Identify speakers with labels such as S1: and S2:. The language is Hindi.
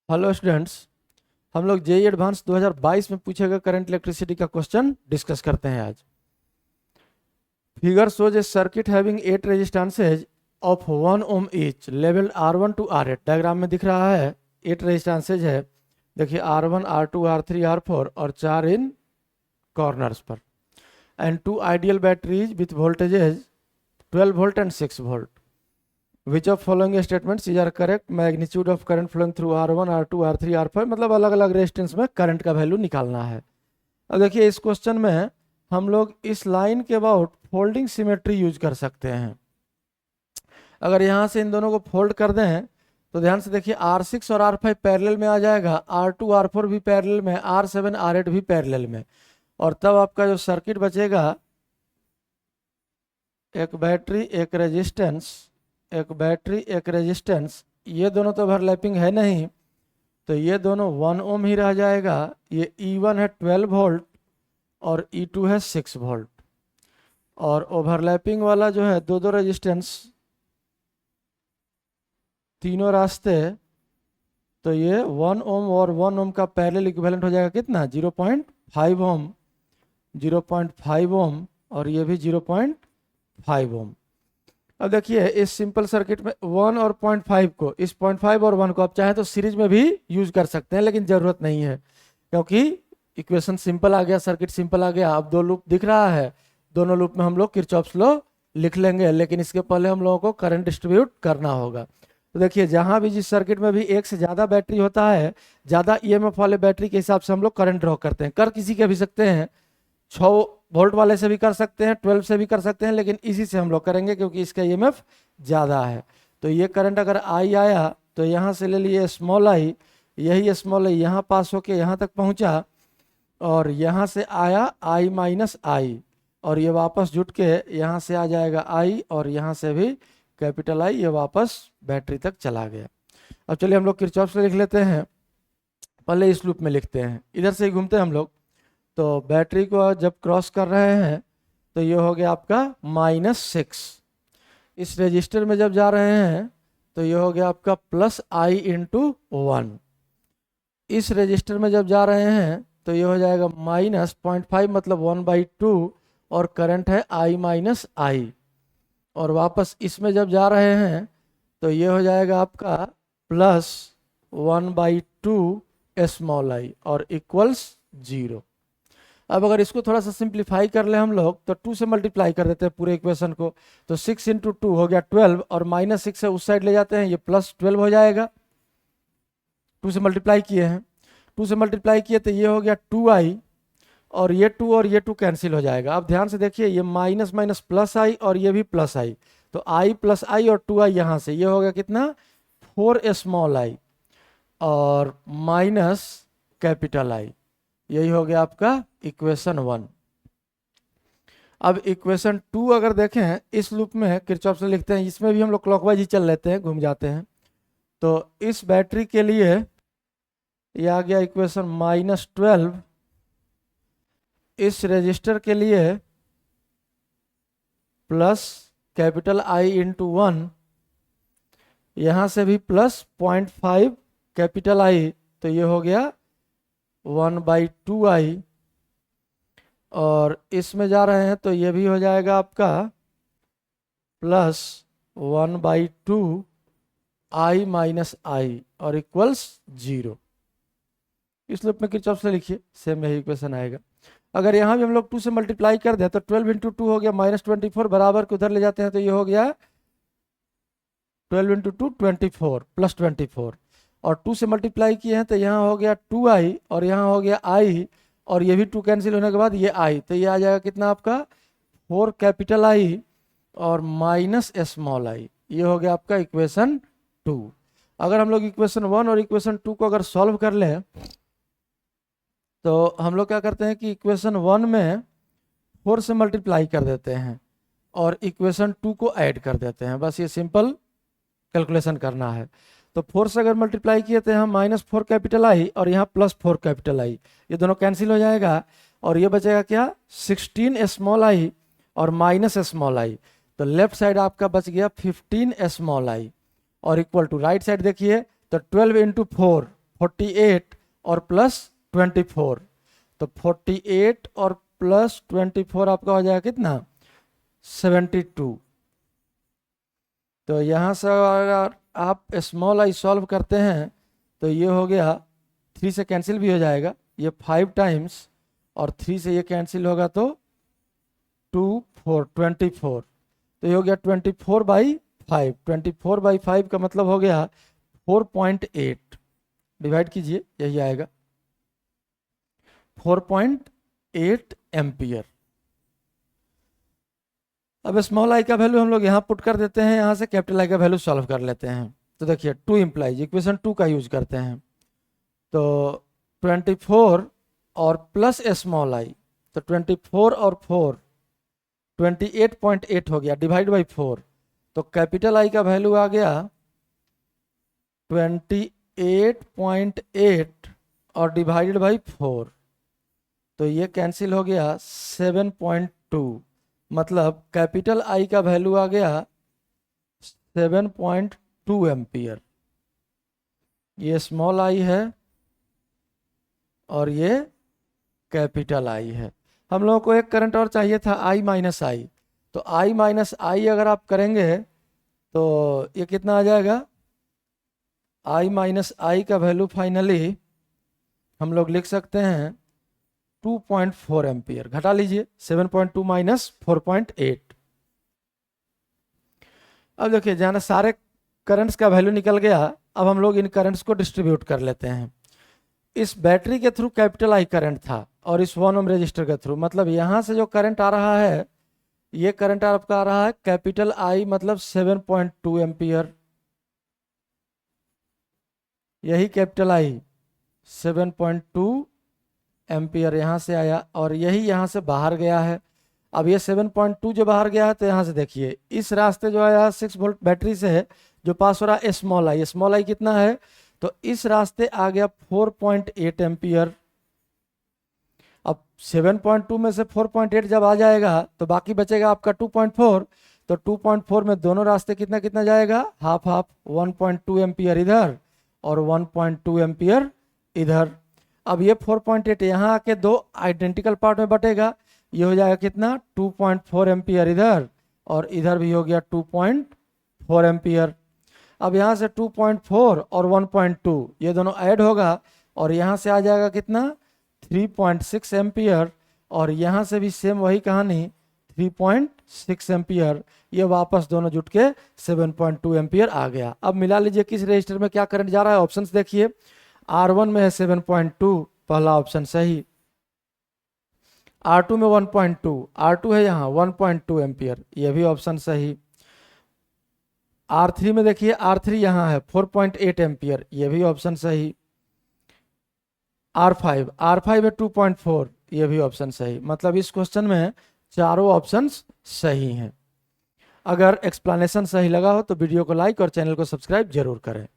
S1: हेलो स्टूडेंट्स, हम लोग जेई एडवांस 2022 में पूछे गए करंट इलेक्ट्रिसिटी का क्वेश्चन डिस्कस करते हैं आज। Figure shows a circuit having 8 resistances of 1 ohm each level R1 to R8। Diagram में दिख रहा है 8 रेजिस्टेंसेज है। देखिए R1, R2, R3, R4 और 4 इन कॉर्नर्स पर। And 2 ideal batteries with voltages 12 volt and 6 volt. Which of following statements is are correct? Magnitude of current flowing through R1, R2, R3, R5, मतलब अलग अलग रेजिस्टेंस में करंट का वैल्यू निकालना है। अब देखिए इस क्वेश्चन में हम लोग इस लाइन के अबाउट फोल्डिंग सिमेट्री यूज कर सकते हैं। अगर यहाँ से इन दोनों को फोल्ड कर दें तो ध्यान से देखिए R6 और R5 पैरेलल में आ जाएगा, R2, R4 भी पैरेलल में, R7, R8 भी पैरेलल में। और तब आपका जो सर्किट बचेगा, एक बैटरी एक रेजिस्टेंस, एक बैटरी एक रेजिस्टेंस, ये दोनों तो ओवरलैपिंग है नहीं, तो ये दोनों 1 ओम ही रह जाएगा। ये E1 है 12 वोल्ट और E2 है 6 वोल्ट। और ओवरलैपिंग वाला जो है दो रेजिस्टेंस, तीनों रास्ते, तो ये 1 ओम और 1 ओम का पैरेलल इक्विवेलेंट हो जाएगा कितना? 0.5 ओम, 0.5 ओम और ये भी 0.5 ओम। अब देखिए इस सिंपल सर्किट में 1 और 0.5 को, इस 0.5 और 1 को आप चाहे तो सीरीज में भी यूज कर सकते हैं, लेकिन जरूरत नहीं है क्योंकि इक्वेशन सिंपल आ गया, सर्किट सिंपल आ गया। अब दो लूप दिख रहा है, दोनों लूप में हम लोग किरचॉफ्स लॉ लिख लेंगे, लेकिन इसके पहले हम लोगों को करंट डिस्ट्रीब्यूट करना होगा। तो देखिए जहां भी जिस सर्किट में भी एक से ज्यादा बैटरी होता है, ज्यादा ईएमएफ वाले बैटरी के हिसाब से हम लोग करंट ड्रॉ करते हैं। कर किसी के भी सकते हैं, 6 वोल्ट वाले से भी कर सकते हैं, 12 से भी कर सकते हैं, लेकिन इसी से हम लोग करेंगे क्योंकि इसका ईएमएफ ज़्यादा है। तो ये करंट अगर आई आया तो यहाँ से ले लिए स्मॉल आई, यही स्मॉल आई यहाँ पास होके यहाँ तक पहुँचा और यहाँ से आया आई माइनस आई, और ये वापस जुट के यहाँ से आ जाएगा आई, और यहाँ से भी कैपिटल आई, ये वापस बैटरी तक चला गया। अब चलिए हम लोग किरचॉफ से लिख लेते हैं। पहले इस लूप में लिखते हैं, इधर से ही घूमते हैं हम लोग। तो बैटरी को जब क्रॉस कर रहे हैं तो ये हो गया आपका -6। इस रेजिस्टर में जब जा रहे हैं तो ये हो गया आपका +i × 1। इस रेजिस्टर में जब जा रहे हैं तो ये हो जाएगा -0.5 मतलब 1/2, और करंट है I-I। और वापस इसमें जब जा रहे हैं तो ये हो जाएगा आपका +1/2 स्मॉल आई और इक्वल्स 0। अब अगर इसको थोड़ा सा सिंप्लीफाई कर ले हम लोग तो 2 से मल्टीप्लाई कर देते हैं पूरे इक्वेशन को, तो 6 × 2 हो गया 12, और -6 से उस साइड ले जाते हैं, ये +12 हो जाएगा। 2 से मल्टीप्लाई किए हैं, 2 से मल्टीप्लाई किए तो ये हो गया 2i, और ये 2 कैंसिल हो जाएगा। अब ध्यान से देखिए ये माइनस माइनस प्लस आई और ये भी प्लस आई, तो i + i और 2i यहाँ से, ये हो गया कितना? 4 स्मॉल आई और माइनस कैपिटल आई। यही हो गया आपका इक्वेशन 1। अब इक्वेशन 2 अगर देखें इस लूप में किरचॉफ से लिखते हैं, इसमें भी हम लोग क्लॉकवाइज ही चल लेते हैं, घूम जाते हैं। तो इस बैटरी के लिए ये आ गया इक्वेशन -12, इस रेजिस्टर के लिए प्लस कैपिटल I × 1, यहाँ से भी +0.5 कैपिटल I, तो ये हो गया 1/2i, और इसमें जा रहे हैं तो ये भी हो जाएगा आपका +1/2 i माइनस आई और इक्वल्स 0। इस लूप में किरचॉफ से लिखिए, सेम यही इक्वेशन आएगा। अगर यहाँ भी हम लोग 2 से मल्टीप्लाई कर दें तो 12 × 2 हो गया -24, बराबर के उधर ले जाते हैं तो ये हो गया 12 × 2 24 +24, और 2 से मल्टीप्लाई किए हैं तो यहाँ हो गया 2i और यहाँ हो गया i, और ये भी 2 कैंसिल होने के बाद ये i, तो ये आ जाएगा कितना आपका 4 कैपिटल I और माइनस स्मॉल आई। ये हो गया आपका इक्वेशन 2। अगर हम लोग इक्वेशन 1 और इक्वेशन 2 को अगर सॉल्व कर लें तो हम लोग क्या करते हैं कि इक्वेशन 1 में 4 से मल्टीप्लाई कर देते हैं और इक्वेशन 2 को ऐड कर देते हैं, बस ये सिंपल कैलकुलेशन करना है। तो 4 से अगर मल्टीप्लाई किए तो यहाँ -4 कैपिटल I और यहाँ +4 कैपिटल I, ये दोनों कैंसिल हो जाएगा, और ये बचेगा क्या? 16 स्मॉल आई और माइनस स्मॉल आई, तो लेफ्ट साइड आपका बच गया 15 स्मॉल आई, और इक्वल टू राइट साइड देखिए तो 12 × 4, 48 और प्लस 24, तो 48 और प्लस 24 आपका हो जाएगा कितना 72। तो यहाँ से अगर आप स्मॉल आई सॉल्व करते हैं तो ये हो गया 3 से कैंसिल भी हो जाएगा, ये 5 टाइम्स और 3 से ये कैंसिल होगा तो 2 4 24, तो ये हो गया 24/5। 24/5 का मतलब हो गया 4.8, डिवाइड कीजिए यही आएगा 4.8 एम्पियर। अब स्मॉल आई का वैल्यू हम लोग यहाँ पुट कर देते हैं, यहाँ से कैपिटल आई का वैल्यू सॉल्व कर लेते हैं। तो देखिए 2 इम्प्लाइज इक्वेशन 2 का यूज करते हैं, तो 24 और प्लस स्मॉल आई, तो 24 और 4 28.8 हो गया, डिवाइड बाई 4, तो कैपिटल आई का वैल्यू आ गया 28.8 और डिवाइडेड बाई 4, तो ये कैंसिल हो गया 7.2, मतलब कैपिटल आई का वैल्यू आ गया 7.2 एम्पियर। ये स्मॉल आई है और ये कैपिटल आई है। हम लोगों को एक करंट और चाहिए था I माइनस आई, तो I माइनस आई अगर आप करेंगे तो ये कितना आ जाएगा, I माइनस आई का वैल्यू फाइनली हम लोग लिख सकते हैं 2.4 एम्पियर। घटा लीजिए 7.2 माइनस 4.8। अब देखिए जाना सारे करंट्स का वैल्यू निकल गया, अब हम लोग इन करंट्स को डिस्ट्रीब्यूट कर लेते हैं। इस बैटरी के थ्रू कैपिटल आई करंट था और इस 1 ओम रजिस्टर के थ्रू, मतलब यहाँ से जो करंट आ रहा है ये करंट आपका आ रहा है कैपिटल आई मतलब 7.2 एम्पियर, यही कैपिटल आई 7.2 एम्पियर यहाँ से आया और यही यहाँ से बाहर गया है। अब ये 7.2 जो बाहर गया है तो यहाँ से देखिए इस रास्ते जो आया 6 वोल्ट बैटरी से है जो पास हो रहा है स्मॉल आई कितना है, तो इस रास्ते आ गया 4.8 एम्पियर। अब 7.2 में से 4.8 जब आ जाएगा तो बाकी बचेगा आपका 2.4, तो 2.4 में दोनों रास्ते कितना कितना जाएगा, हाफ हाफ, 1.2 एम्पियर इधर और 1.2 एम्पियर इधर। अब ये 4.8 यहाँ आके दो आइडेंटिकल पार्ट में बटेगा, ये हो जाएगा कितना 2.4 एम्पियर इधर और इधर भी हो गया 2.4 एम्पियर। अब यहाँ से 2.4 और 1.2 ये दोनों ऐड होगा और यहाँ से आ जाएगा कितना 3.6 एम्पियर और यहाँ से भी सेम वही कहानी 3.6 एम्पियर, ये वापस दोनों जुट के 7.2 एम्पियर आ गया। अब मिला लीजिए किस रजिस्टर में क्या करंट जा रहा है, ऑप्शंस देखिए R1 में है 7.2, पहला ऑप्शन सही, R2 में 1.2, R2 है यहाँ 1.2 एम्पियर, ये भी ऑप्शन सही। R3 में देखिए R3 यहाँ है 4.8 एम्पियर, ये भी ऑप्शन सही। R5 है 2.4, ये भी ऑप्शन सही। मतलब इस क्वेश्चन में चारों ऑप्शंस सही हैं। अगर एक्सप्लेनेशन सही लगा हो तो वीडियो को लाइक और चैनल को सब्सक्राइब जरूर करें।